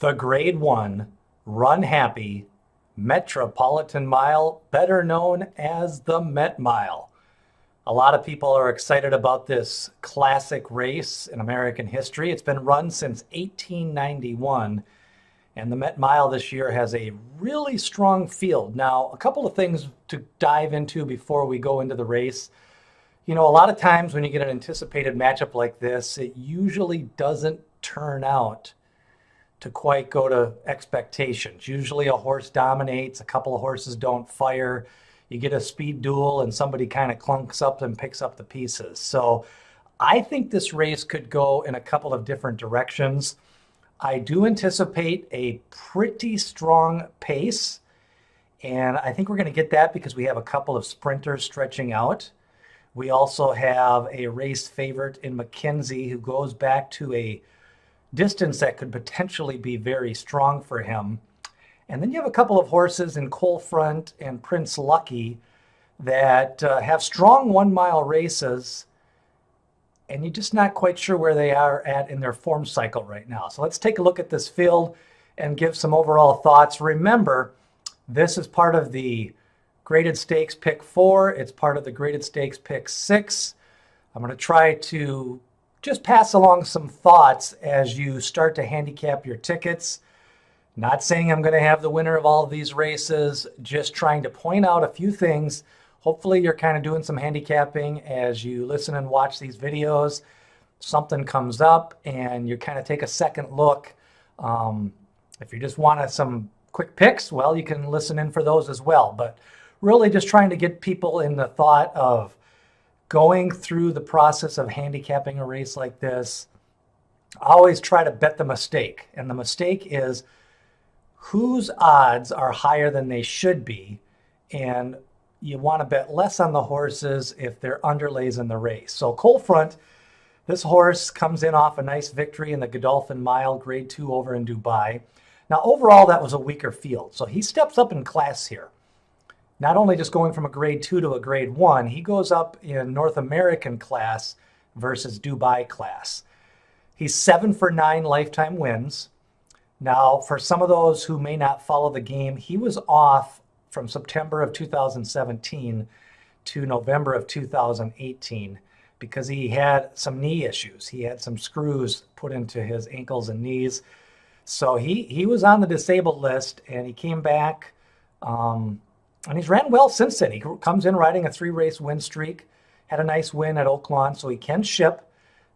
The Grade 1 Runhappy Metropolitan Mile, better known as the Met Mile. A lot of people are excited about this classic race in American history. It's been run since 1891, and the Met Mile this year has a really strong field. Now, a couple of things to dive into before we go into the race. You know, a lot of times when you get an anticipated matchup like this, it usually doesn't turn out to quite go to expectations. Usually a horse dominates, a couple of horses don't fire. You get a speed duel and somebody kind of clunks up and picks up the pieces. So I think this race could go in a couple of different directions. I do anticipate a pretty strong pace, and I think we're going to get that because we have a couple of sprinters stretching out. We also have a race favorite in McKinzie who goes back to a distance that could potentially be very strong for him. And then you have a couple of horses in Coal Front and Prince Lucky that have strong 1 mile races, and you're just not quite sure where they are at in their form cycle right now. So let's take a look at this field and give some overall thoughts. Remember, this is part of the Graded Stakes Pick 4. It's part of the Graded Stakes Pick 6. I'm going to try to just pass along some thoughts as you start to handicap your tickets. Not saying I'm going to have the winner of all of these races, just trying to point out a few things. Hopefully you're kind of doing some handicapping as you listen and watch these videos. Something comes up and you kind of take a second look. If you just want some quick picks, well, you can listen in for those as well. But really just trying to get people in the thought of going through the process of handicapping a race like this. I always try to bet the mistake. And the mistake is whose odds are higher than they should be. And you want to bet less on the horses if they're underlays in the race. So Coal Front, this horse comes in off a nice victory in the Godolphin Mile, Grade 2 over in Dubai. Now, overall, that was a weaker field. So he steps up in class here. Not only just going from a Grade 2 to a Grade 1, he goes up in North American class versus Dubai class. He's 7 for 9 lifetime wins. Now, for some of those who may not follow the game, he was off from September of 2017 to November of 2018 because he had some knee issues. He had some screws put into his ankles and knees. So he was on the disabled list, and he came back. And he's ran well since then. He comes in riding a 3-race win streak, had a nice win at Oaklawn, so he can ship.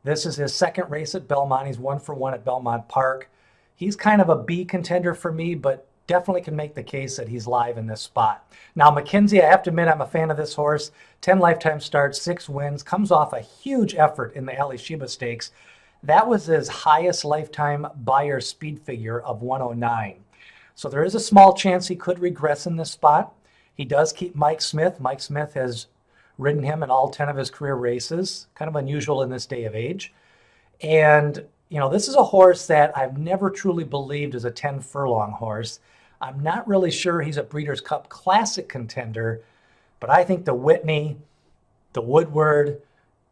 This is his second race at Belmont. He's 1 for 1 at Belmont Park. He's kind of a B contender for me, but definitely can make the case that he's live in this spot. Now, McKinzie, I have to admit, I'm a fan of this horse. 10 lifetime starts, 6 wins, comes off a huge effort in the Alysheba Stakes. That was his highest lifetime Beyer speed figure of 109. So there is a small chance he could regress in this spot. He does keep Mike Smith. Mike Smith has ridden him in all 10 of his career races. Kind of unusual in this day of age. And, you know, this is a horse that I've never truly believed is a 10 furlong horse. I'm not really sure he's a Breeders' Cup Classic contender, but I think the Whitney, the Woodward,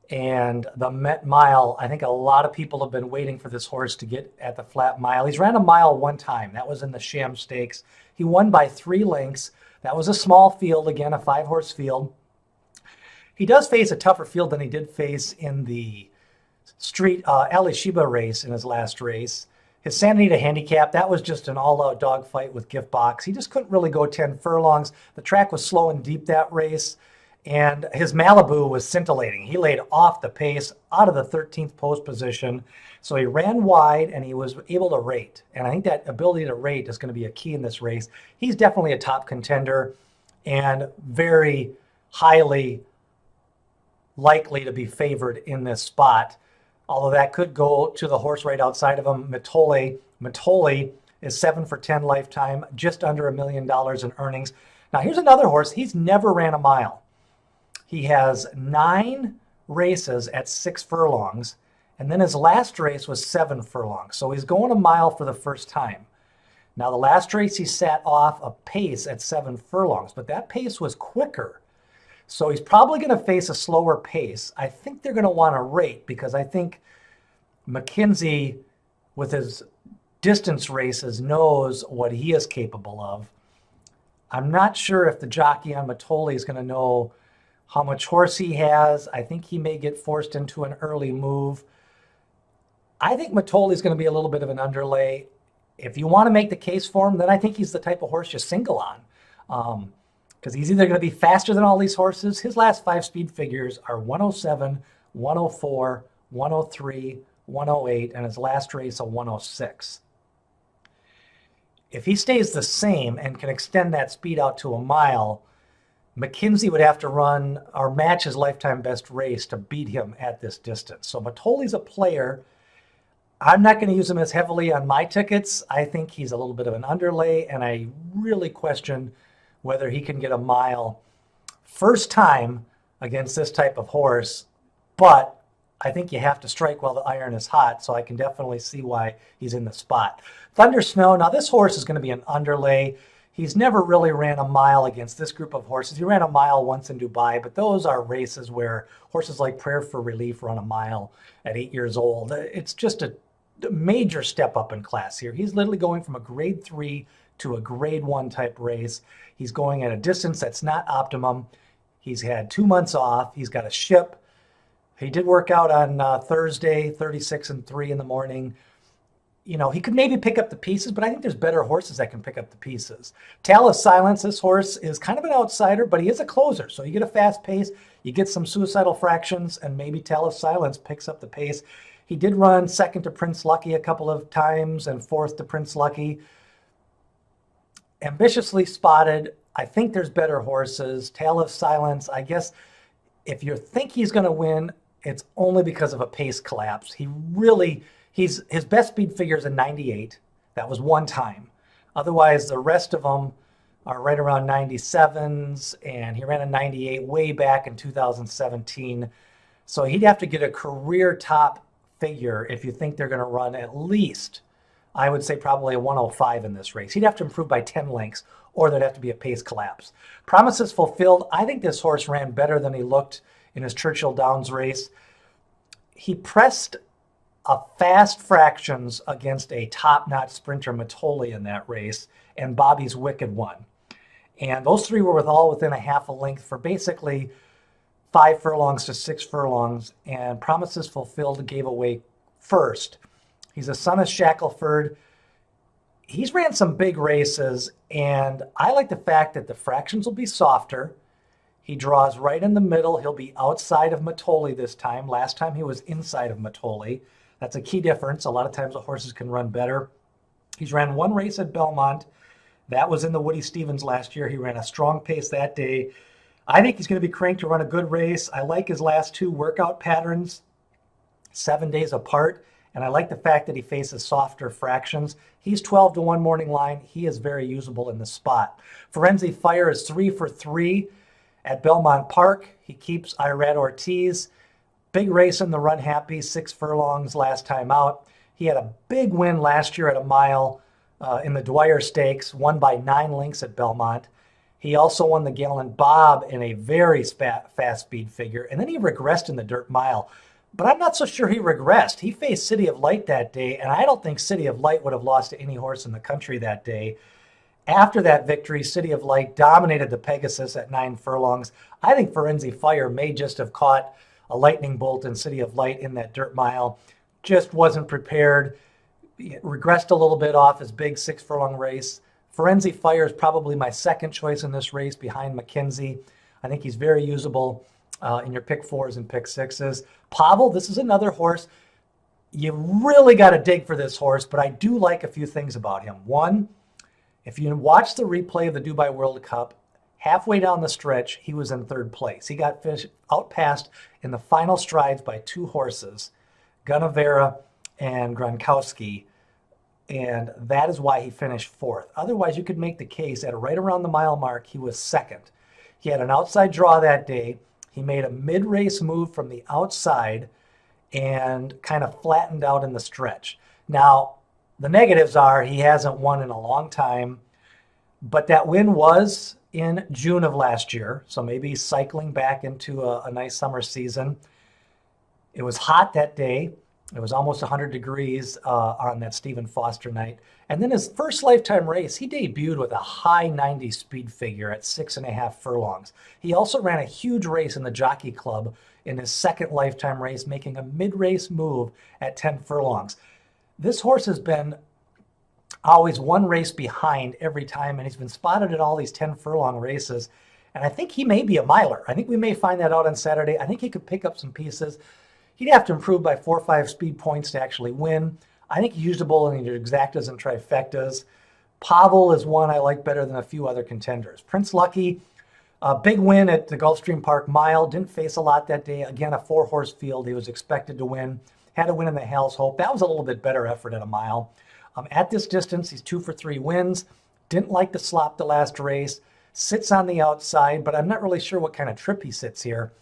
and the Met Mile, I think a lot of people have been waiting for this horse to get at the flat mile. He's ran a mile one time. That was in the Sham Stakes. He won by 3 lengths. That was a small field, again, a 5-horse field. He does face a tougher field than he did face in the street Alysheba race in his last race. His Santa Anita handicap, that was just an all-out dogfight with Gift Box. He just couldn't really go 10 furlongs. The track was slow and deep that race, and his Malibu was scintillating. He laid off the pace out of the 13th post position. So he ran wide and he was able to rate. And I think that ability to rate is going to be a key in this race. He's definitely a top contender and very highly likely to be favored in this spot. Although that could go to the horse right outside of him, Mitole. Mitole is 7 for 10 lifetime, just under $1 million in earnings. Now here's another horse. He's never ran a mile. He has 9 races at 6 furlongs. And then his last race was 7 furlongs. So he's going a mile for the first time. Now, the last race he sat off a pace at 7 furlongs, but that pace was quicker. So he's probably going to face a slower pace. I think they're going to want to rate because I think McKinzie, with his distance races knows what he is capable of. I'm not sure if the jockey on Mitole is going to know how much horse he has. I think he may get forced into an early move. I think Mitole is going to be a little bit of an underlay. If you want to make the case for him, then I think he's the type of horse you single on. Because he's either going to be faster than all these horses. His last 5 speed figures are 107, 104, 103, 108, and his last race a 106. If he stays the same and can extend that speed out to a mile, McKinzie would have to run or match his lifetime best race to beat him at this distance. So Mitole's a player. I'm not going to use him as heavily on my tickets. I think he's a little bit of an underlay, and I really question whether he can get a mile first time against this type of horse. But I think you have to strike while the iron is hot, so I can definitely see why he's in the spot. Thunder Snow, now this horse is going to be an underlay. He's never really ran a mile against this group of horses. He ran a mile once in Dubai, but those are races where horses like Prayer for Relief run a mile at 8 years old. It's just a major step up in class here. He's literally going from a grade 3 to a grade 1 type race. He's going at a distance that's not optimum. He's had 2 months off. He's got a ship. He did work out on Thursday, 36 and 3 in the morning. You know, he could maybe pick up the pieces, but I think there's better horses that can pick up the pieces. Tale of Silence, this horse is kind of an outsider, but he is a closer. So you get a fast pace, you get some suicidal fractions, and maybe Tale of Silence picks up the pace. He did run second to Prince Lucky a couple of times and fourth to Prince Lucky. Ambitiously Spotted, I think there's better horses. Tale of Silence, I guess if you think he's going to win, it's only because of a pace collapse. His best speed figure is a 98. That was one time. Otherwise, the rest of them are right around 97s, and he ran a 98 way back in 2017. So he'd have to get a career top figure if you think they're going to run at least, I would say probably a 105 in this race. He'd have to improve by 10 lengths, or there'd have to be a pace collapse. Promises Fulfilled, I think this horse ran better than he looked in his Churchill Downs race. He pressed a fast fractions against a top-notch sprinter, Mitole, in that race, and Bobby's Wicked won. And those three were all within a half a length for basically 5 furlongs to 6 furlongs, and Promises Fulfilled gave away first. He's a son of Shackelford. He's ran some big races, and I like the fact that the fractions will be softer. He draws right in the middle. He'll be outside of Mitole this time. Last time he was inside of Mitole. That's a key difference. A lot of times the horses can run better. He's ran one race at Belmont. That was in the Woody Stevens last year. He ran a strong pace that day. I think he's going to be cranked to run a good race. I like his last 2 workout patterns, 7 days apart. And I like the fact that he faces softer fractions. He's 12 to 1 morning line. He is very usable in the spot. Forenzi Fire is 3 for 3 at Belmont Park. He keeps Irad Ortiz. Big race in the Runhappy, 6 furlongs last time out. He had a big win last year at a mile in the Dwyer Stakes, won by 9 lengths at Belmont. He also won the Gallant Bob in a very fast speed figure, and then he regressed in the dirt mile. But I'm not so sure he regressed. He faced City of Light that day, and I don't think City of Light would have lost to any horse in the country that day. After that victory, City of Light dominated the Pegasus at 9 furlongs. I think Forenzi Fire may just have caught a lightning bolt in City of Light in that dirt mile. Just wasn't prepared. Regressed a little bit off his big 6 furlong race. Forenzi Fire is probably my second choice in this race behind McKinzie. I think he's very usable in your pick 4s and pick 6s. Pavel, this is another horse. You really got to dig for this horse, but I do like a few things about him. One, if you watch the replay of the Dubai World Cup, halfway down the stretch, he was in 3rd place. He got outpassed in the final strides by 2 horses, Gunavera and Gronkowski, and that is why he finished 4th. Otherwise, you could make the case at right around the mile mark, he was 2nd. He had an outside draw that day. He made a mid-race move from the outside and kind of flattened out in the stretch. Now, the negatives are he hasn't won in a long time, but that win was in June of last year, so maybe he's cycling back into a nice summer season. It was hot that day. It was almost 100 degrees on that Stephen Foster night. And then his first lifetime race, he debuted with a high 90 speed figure at 6.5 furlongs. He also ran a huge race in the Jockey Club in his second lifetime race, making a mid-race move at 10 furlongs. This horse has been always one race behind every time, and he's been spotted in all these 10 furlong races. And I think he may be a miler. I think we may find that out on Saturday. I think he could pick up some pieces. He'd have to improve by 4 or 5 speed points to actually win. I think he's usable in either exactas and trifectas. Pavel is one I like better than a few other contenders. Prince Lucky, a big win at the Gulfstream Park Mile. Didn't face a lot that day. Again, a 4-horse field. He was expected to win. Had to win in the Hell's Hope. That was a little bit better effort at a mile. At this distance, he's 2 for 3 wins. Didn't like to slop the last race. Sits on the outside, but I'm not really sure what kind of trip he sits here.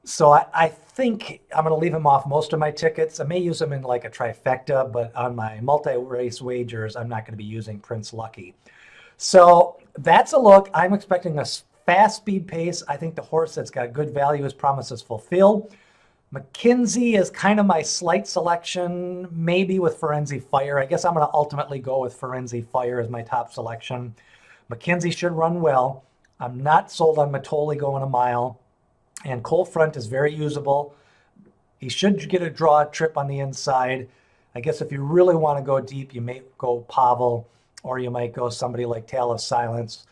So I think I'm going to leave him off most of my tickets. I may use him in like a trifecta, but on my multi-race wagers, I'm not going to be using Prince Lucky. So that's a look. I'm expecting a fast speed pace. I think the horse that's got good value, his promises fulfilled. McKinzie is kind of my slight selection, maybe with Firenze Fire. I guess I'm going to ultimately go with Firenze Fire as my top selection. McKinzie should run well. I'm not sold on Mitole going a mile. And Cold Front is very usable. He should get a draw trip on the inside. I guess if you really want to go deep, you may go Pavel, or you might go somebody like Tale of Silence.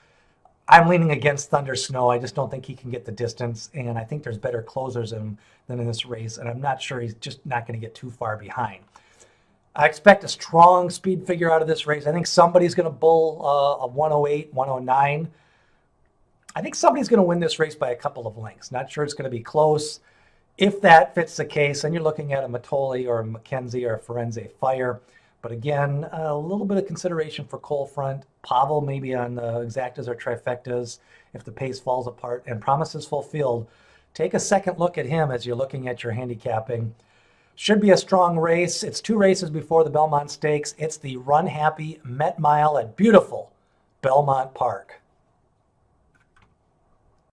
I'm leaning against Thunder Snow. I just don't think he can get the distance, and I think there's better closers than in this race, and I'm not sure he's just not going to get too far behind. I expect a strong speed figure out of this race. I think somebody's going to bull a 108, 109. I think somebody's going to win this race by a couple of lengths. Not sure it's going to be close. If that fits the case, then you're looking at a Mitole or a McKenzie or a Firenze Fire. But again, a little bit of consideration for Cold Front. Pavel maybe on the exactas or trifectas if the pace falls apart, and promises fulfilled. Take a second look at him as you're looking at your handicapping. Should be a strong race. It's 2 races before the Belmont Stakes. It's the Runhappy Met Mile at beautiful Belmont Park.